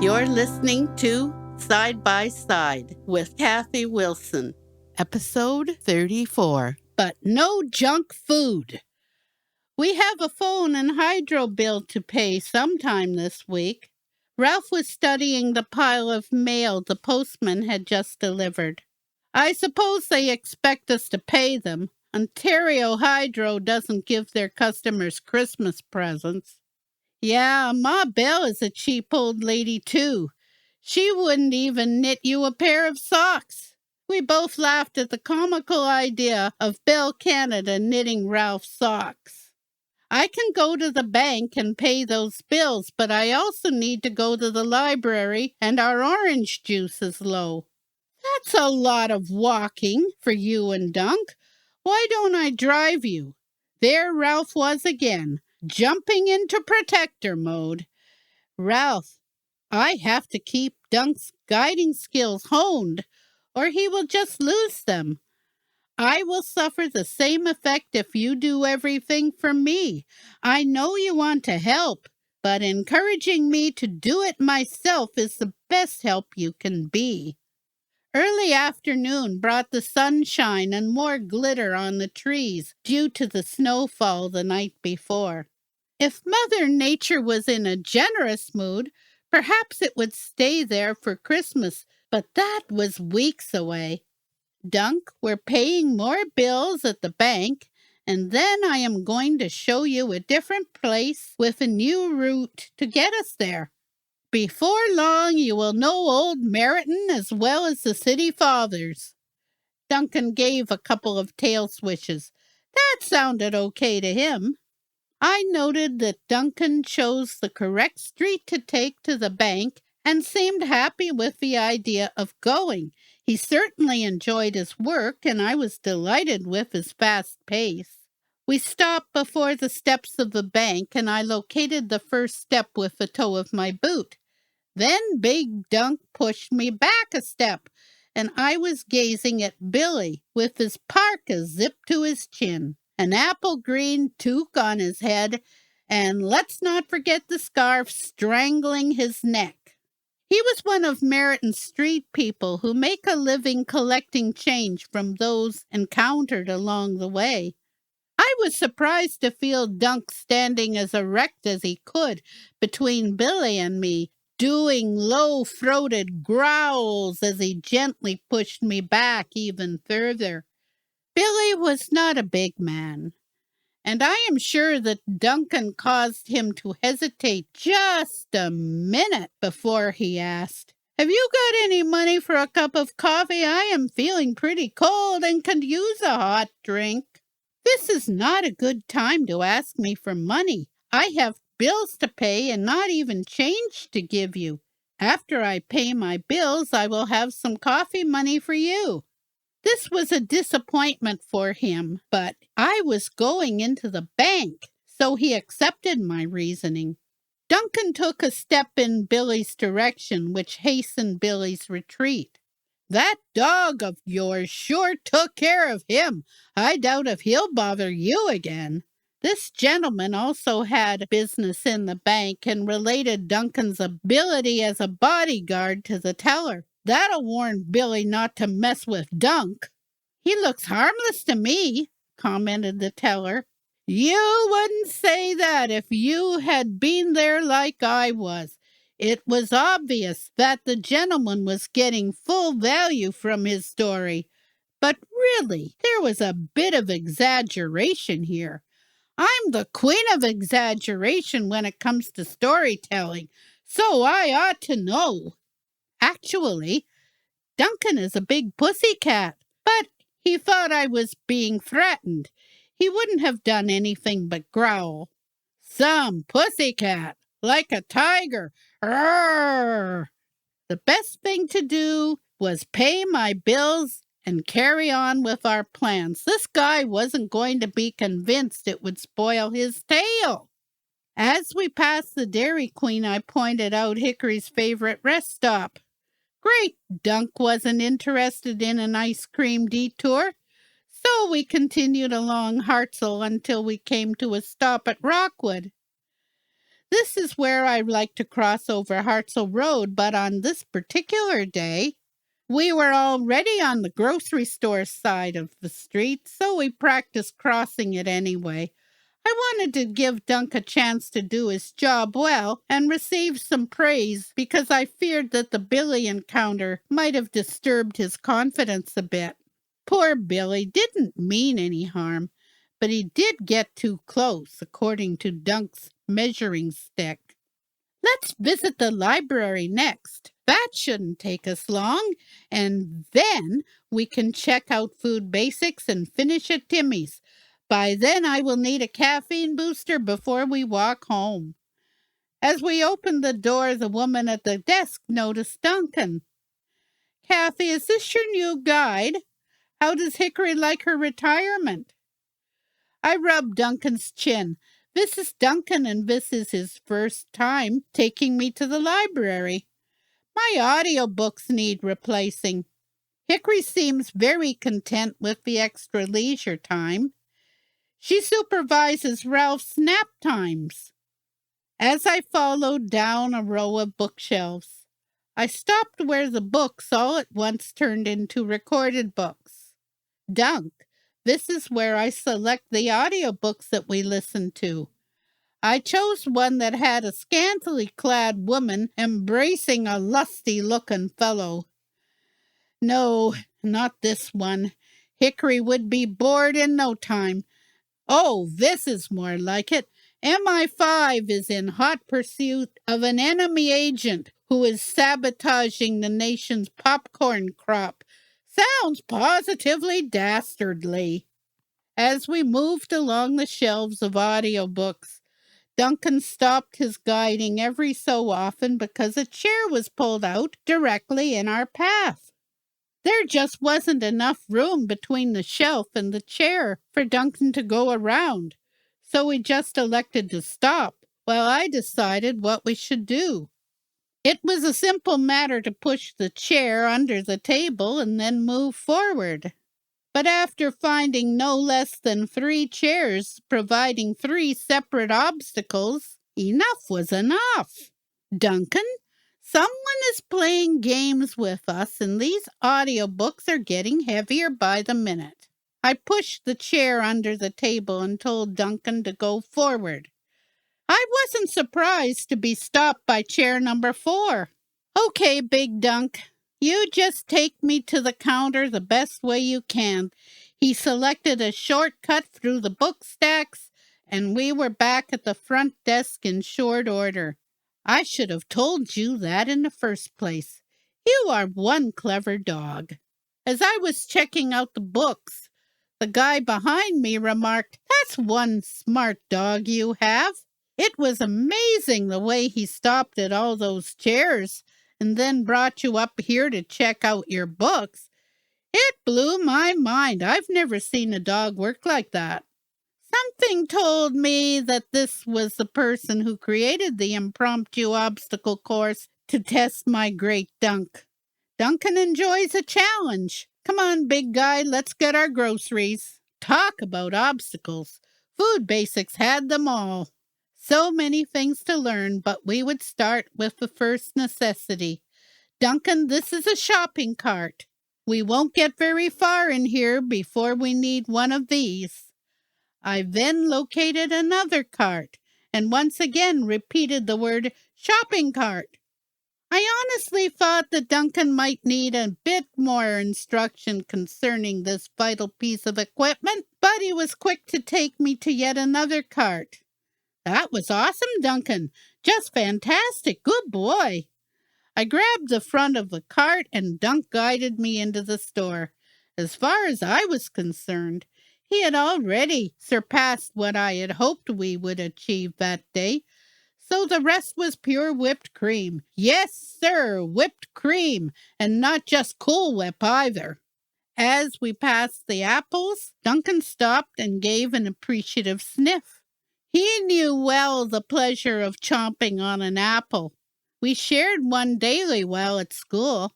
You're listening to Side by Side with Kathy Wilson, episode 34. But no junk food. We have a phone and hydro bill to pay sometime this week. Ralph was studying the pile of mail the postman had just delivered. I suppose they expect us to pay them. Ontario Hydro doesn't give their customers Christmas presents. Yeah, Ma Belle is a cheap old lady, too. She wouldn't even knit you a pair of socks. We both laughed at the comical idea of Belle Canada knitting Ralph socks. I can go to the bank and pay those bills, but I also need to go to the library, and our orange juice is low. That's a lot of walking for you and Dunc. Why don't I drive you? There Ralph was again, jumping into protector mode. Ralph, I have to keep Dunc's guiding skills honed, or he will just lose them. I will suffer the same effect if you do everything for me. I know you want to help, but encouraging me to do it myself is the best help you can be. Early afternoon brought the sunshine and more glitter on the trees due to the snowfall the night before. If Mother Nature was in a generous mood, perhaps it would stay there for Christmas, but that was weeks away. Dunc, we're paying more bills at the bank, and then I am going to show you a different place with a new route to get us there. Before long, you will know old Meriton as well as the city fathers. Duncan gave a couple of tail swishes. That sounded okay to him. I noted that Duncan chose the correct street to take to the bank and seemed happy with the idea of going. He certainly enjoyed his work, and I was delighted with his fast pace. We stopped before the steps of the bank, and I located the first step with the toe of my boot. Then Big Dunc pushed me back a step, and I was gazing at Billy with his parka zipped to his chin, an apple green toque on his head, and let's not forget the scarf strangling his neck. He was one of Meriton's street people who make a living collecting change from those encountered along the way. I was surprised to feel Dunc standing as erect as he could between Billy and me, doing low-throated growls as he gently pushed me back even further. Billy was not a big man, and I am sure that Duncan caused him to hesitate just a minute before he asked, "Have you got any money for a cup of coffee? I am feeling pretty cold and could use a hot drink." "This is not a good time to ask me for money. I have bills to pay and not even change to give you. After I pay my bills, I will have some coffee money for you." This was a disappointment for him, but I was going into the bank, so he accepted my reasoning. Duncan took a step in Billy's direction, which hastened Billy's retreat. "That dog of yours sure took care of him. I doubt if he'll bother you again." This gentleman also had business in the bank and related Duncan's ability as a bodyguard to the teller. That'll warn Billy not to mess with Dunc. "He looks harmless to me," commented the teller. "You wouldn't say that if you had been there like I was. It was obvious that the gentleman was getting full value from his story. But really, there was a bit of exaggeration here. I'm the queen of exaggeration when it comes to storytelling, so I ought to know. Actually, Duncan is a big pussycat, but he thought I was being threatened. He wouldn't have done anything but growl. Some pussycat, like a tiger. Roar! The best thing to do was pay my bills and carry on with our plans. This guy wasn't going to be convinced it would spoil his tail. As we passed the Dairy Queen, I pointed out Hickory's favorite rest stop. Great Dunc wasn't interested in an ice cream detour, so we continued along Hartzell until we came to a stop at Rockwood. This is where I like to cross over Hartzell Road, but on this particular day, we were already on the grocery store side of the street, so we practiced crossing it anyway. I wanted to give Dunc a chance to do his job well and receive some praise because I feared that the Billy encounter might have disturbed his confidence a bit. Poor Billy didn't mean any harm, but he did get too close, according to Dunc's measuring stick. Let's visit the library next. That shouldn't take us long, and then we can check out food basics and finish at Timmy's. By then, I will need a caffeine booster before we walk home. As we opened the door, the woman at the desk noticed Duncan. Kathy, is this your new guide? How does Hickory like her retirement? I rubbed Duncan's chin. This is Duncan, and this is his first time taking me to the library. My audiobooks need replacing. Hickory seems very content with the extra leisure time. She supervises Ralph's nap times. As I followed down a row of bookshelves, I stopped where the books all at once turned into recorded books. Dunc, this is where I select the audiobooks that we listen to. I chose one that had a scantily clad woman embracing a lusty-looking fellow. No, not this one. Hickory would be bored in no time. Oh, this is more like it. MI5 is in hot pursuit of an enemy agent who is sabotaging the nation's popcorn crop. Sounds positively dastardly. As we moved along the shelves of audiobooks, Duncan stopped his guiding every so often because a chair was pulled out directly in our path. There just wasn't enough room between the shelf and the chair for Duncan to go around, so we just elected to stop while I decided what we should do. It was a simple matter to push the chair under the table and then move forward. But after finding no less than 3 chairs providing 3 separate obstacles, enough was enough. Duncan, someone is playing games with us, and these audiobooks are getting heavier by the minute. I pushed the chair under the table and told Duncan to go forward. I wasn't surprised to be stopped by chair number 4. Okay, Big Dunc, you just take me to the counter the best way you can. He selected a shortcut through the book stacks, and we were back at the front desk in short order. I should have told you that in the first place. You are one clever dog. As I was checking out the books, the guy behind me remarked, "That's one smart dog you have." It was amazing the way he stopped at all those chairs and then brought you up here to check out your books. It blew my mind. I've never seen a dog work like that. Something told me that this was the person who created the impromptu obstacle course to test my great Dunc. Duncan enjoys a challenge. Come on, big guy, let's get our groceries. Talk about obstacles. Food Basics had them all. So many things to learn, but we would start with the first necessity. Duncan, this is a shopping cart. We won't get very far in here before we need one of these. I then located another cart and once again repeated the word shopping cart. I honestly thought that Duncan might need a bit more instruction concerning this vital piece of equipment, but he was quick to take me to yet another cart. That was awesome, Duncan. Just fantastic. Good boy. I grabbed the front of the cart and Dunc guided me into the store. As far as I was concerned, he had already surpassed what I had hoped we would achieve that day. So the rest was pure whipped cream. Yes, sir, whipped cream, and not just Cool Whip either. As we passed the apples, Duncan stopped and gave an appreciative sniff. He knew well the pleasure of chomping on an apple. We shared one daily while at school.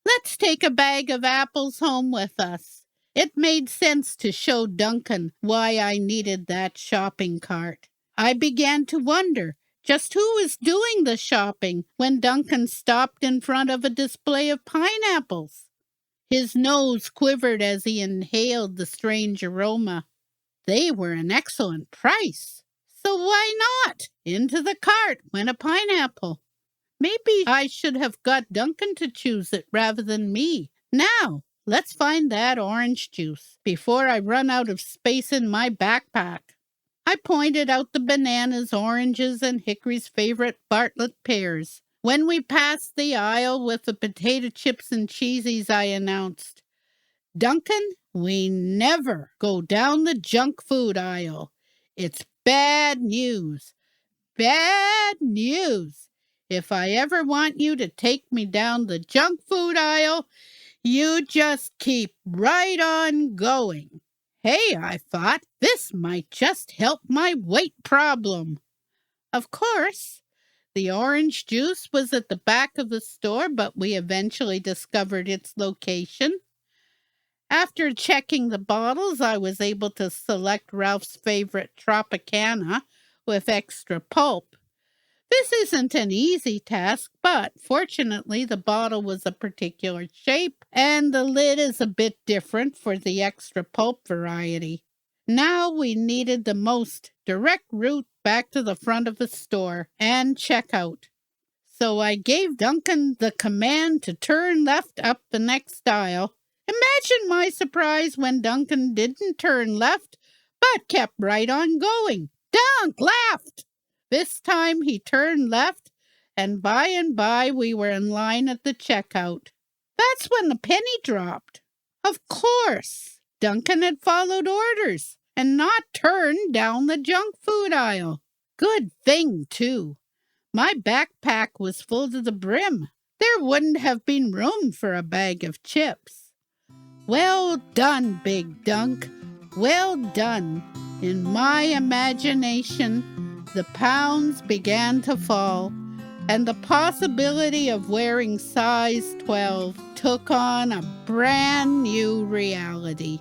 Let's take a bag of apples home with us. It made sense to show Duncan why I needed that shopping cart. I began to wonder, Just who was doing the shopping when Duncan stopped in front of a display of pineapples? His nose quivered as he inhaled the strange aroma. They were an excellent price. So why not? Into the cart went a pineapple. Maybe I should have got Duncan to choose it rather than me. Now, let's find that orange juice before I run out of space in my backpack. I pointed out the bananas, oranges, and Hickory's favorite Bartlett pears. When we passed the aisle with the potato chips and cheesies, I announced, Duncan, we never go down the junk food aisle. It's bad news. Bad news. If I ever want you to take me down the junk food aisle, you just keep right on going. Hey, I thought, this might just help my weight problem. Of course, the orange juice was at the back of the store, but we eventually discovered its location. After checking the bottles, I was able to select Ralph's favorite Tropicana with extra pulp. This isn't an easy task, but fortunately the bottle was a particular shape and the lid is a bit different for the extra pulp variety. Now we needed the most direct route back to the front of the store and check out. So I gave Duncan the command to turn left up the next aisle. Imagine my surprise when Duncan didn't turn left, but kept right on going. Dunc, left! This time he turned left, and by we were in line at the checkout. That's when the penny dropped. Of course, Duncan had followed orders and not turned down the junk food aisle. Good thing, too. My backpack was full to the brim. There wouldn't have been room for a bag of chips. Well done, Big Dunc. Well done. In my imagination, the pounds began to fall, and the possibility of wearing size 12 took on a brand new reality.